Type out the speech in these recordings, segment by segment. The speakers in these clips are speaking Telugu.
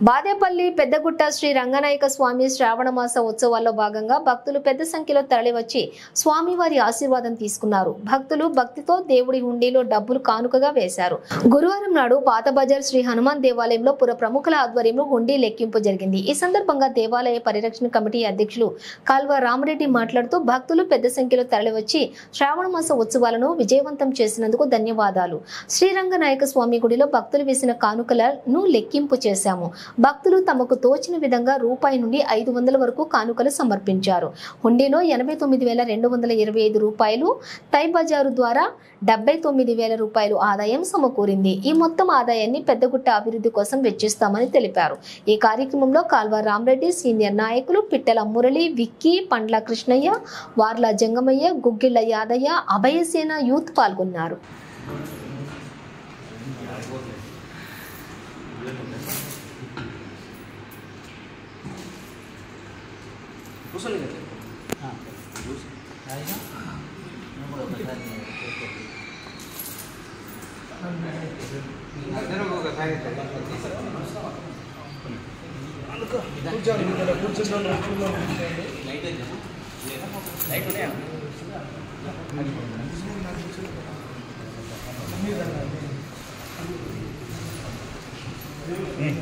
బాదేపల్లి పెద్దగుట్ట శ్రీ రంగనాయక స్వామి శ్రావణమాస ఉత్సవాల్లో భాగంగా భక్తులు పెద్ద సంఖ్యలో తరలివచ్చి స్వామివారి ఆశీర్వాదం తీసుకున్నారు. భక్తులు భక్తితో దేవుడి హుండీలో డబ్బులు కానుకగా వేశారు. గురువారం నాడు పాత బజార్ శ్రీ హనుమాన్ దేవాలయంలో పుర ప్రముఖుల ఆధ్వర్యంలో హుండీ లెక్కింపు జరిగింది. ఈ సందర్భంగా దేవాలయ పరిరక్షణ కమిటీ అధ్యక్షులు కాల్వ రామరెడ్డి మాట్లాడుతూ భక్తులు పెద్ద సంఖ్యలో తరలివచ్చి శ్రావణమాస ఉత్సవాలను విజయవంతం చేసినందుకు ధన్యవాదాలు. శ్రీరంగనాయక స్వామి గుడిలో భక్తులు వేసిన కానుకలను లెక్కింపు చేశాము. భక్తులు తమకు తోచిన విధంగా రూపాయి నుండి 500 వరకు కానుకలు సమర్పించారు. హుండీలో 89,225 రూపాయలు, తై బజారు ద్వారా 79,000 రూపాయలు ఆదాయం సమకూరింది. ఈ మొత్తం ఆదాయాన్ని పెద్దగుట్ట అభివృద్ధి కోసం వెచ్చిస్తామని తెలిపారు. ఈ కార్యక్రమంలో కాల్వ రామరెడ్డి, సీనియర్ నాయకులు పిట్టల మురళి, విక్కీ, పండ్ల కృష్ణయ్య, వార్ల జంగమయ్య, గుగ్గిళ్ల యాదయ్య, అభయసేన యూత్ పాల్గొన్నారు.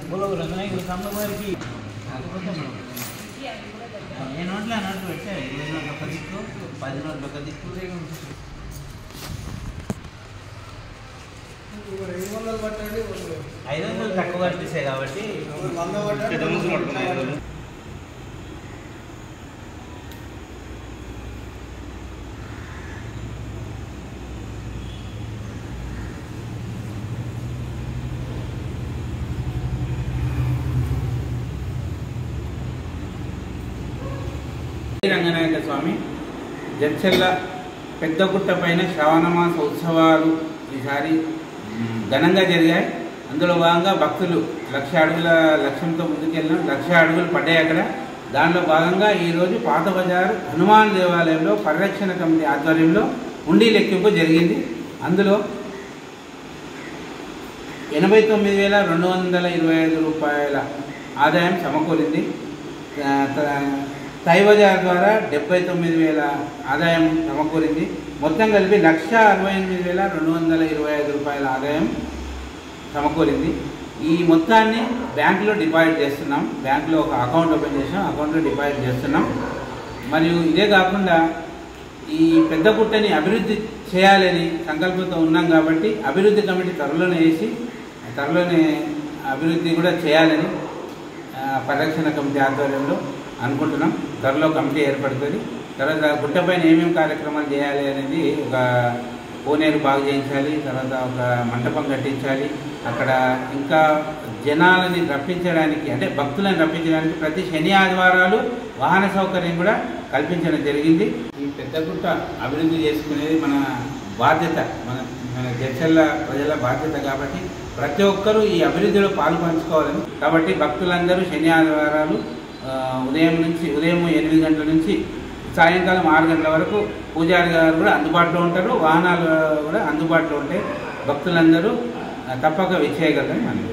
बोलो रंगनायक सामने बार की ये नोट ला नोट बैठे ये नोट का दिक्को 10 नोट का दिक्को 500 పట్టండి 500 తక్కువ కట్టిసే కాబట్టి 100 పట్టండి రంగనాయక స్వామి జడ్చెల్ల పెద్దగుట్ట పైన శ్రావణమాస ఉత్సవాలు ఈసారి ఘనంగా జరిగాయి. అందులో భాగంగా భక్తులు 1,00,000 అడుగుల లక్ష్యంతో ముందుకెళ్ళినాం. 1,00,000 అడుగులు పడ్డాయి అక్కడ. దానిలో భాగంగా ఈరోజు పాత బజారు హనుమాన్ దేవాలయంలో పరిరక్షణ కమిటీ ఆధ్వర్యంలో హుండీ లెక్కింపు జరిగింది. అందులో 89,225 రూపాయల ఆదాయం సమకూరింది. తై బజార్ ద్వారా 79,000 ఆదాయం సమకూరింది. మొత్తం కలిపి 1,68,225 రూపాయల ఆదాయం సమకూరింది. ఈ మొత్తాన్ని బ్యాంకులో డిపాజిట్ చేస్తున్నాం. బ్యాంకులో ఒక అకౌంట్ ఓపెన్ చేసాం, అకౌంట్లో డిపాజిట్ చేస్తున్నాం. మరియు ఇదే కాకుండా ఈ పెద్దగుట్టని అభివృద్ధి చేయాలని సంకల్పంతో ఉన్నాం కాబట్టి అభివృద్ధి కమిటీ త్వరలోనే అభివృద్ధి కూడా చేయాలని పరిరక్షణ కమిటీ ఆధ్వర్యంలో అనుకుంటున్నాం. త్వరలో కమిటీ ఏర్పడుతుంది. తర్వాత గుట్టపైన ఏమేమి కార్యక్రమాలు చేయాలి అనేది ఒక కోనేరు బాగు చేయించాలి, తర్వాత ఒక మంటపం కట్టించాలి. అక్కడ ఇంకా జనాలని రప్పించడానికి అంటే భక్తులను రప్పించడానికి ప్రతి శని ఆదివారాలు వాహన సౌకర్యం కూడా కల్పించడం జరిగింది. ఈ పెద్దగుట్ట అభివృద్ధి చేసుకునేది మన బాధ్యత, మన జడ్చెల్ల ప్రజల బాధ్యత కాబట్టి ప్రతి ఒక్కరూ ఈ అభివృద్ధిలో పాలు పంచుకోవాలని. కాబట్టి భక్తులందరూ శని ఆదివారాలు ఉదయం 8 గంటల నుంచి సాయంకాలం 6 గంటల వరకు పూజారి గారు కూడా అందుబాటులో ఉంటారు, వాహనాలు కూడా అందుబాటులో ఉంటాయి. భక్తులందరూ తప్పక విచ్చేయగలరని మనం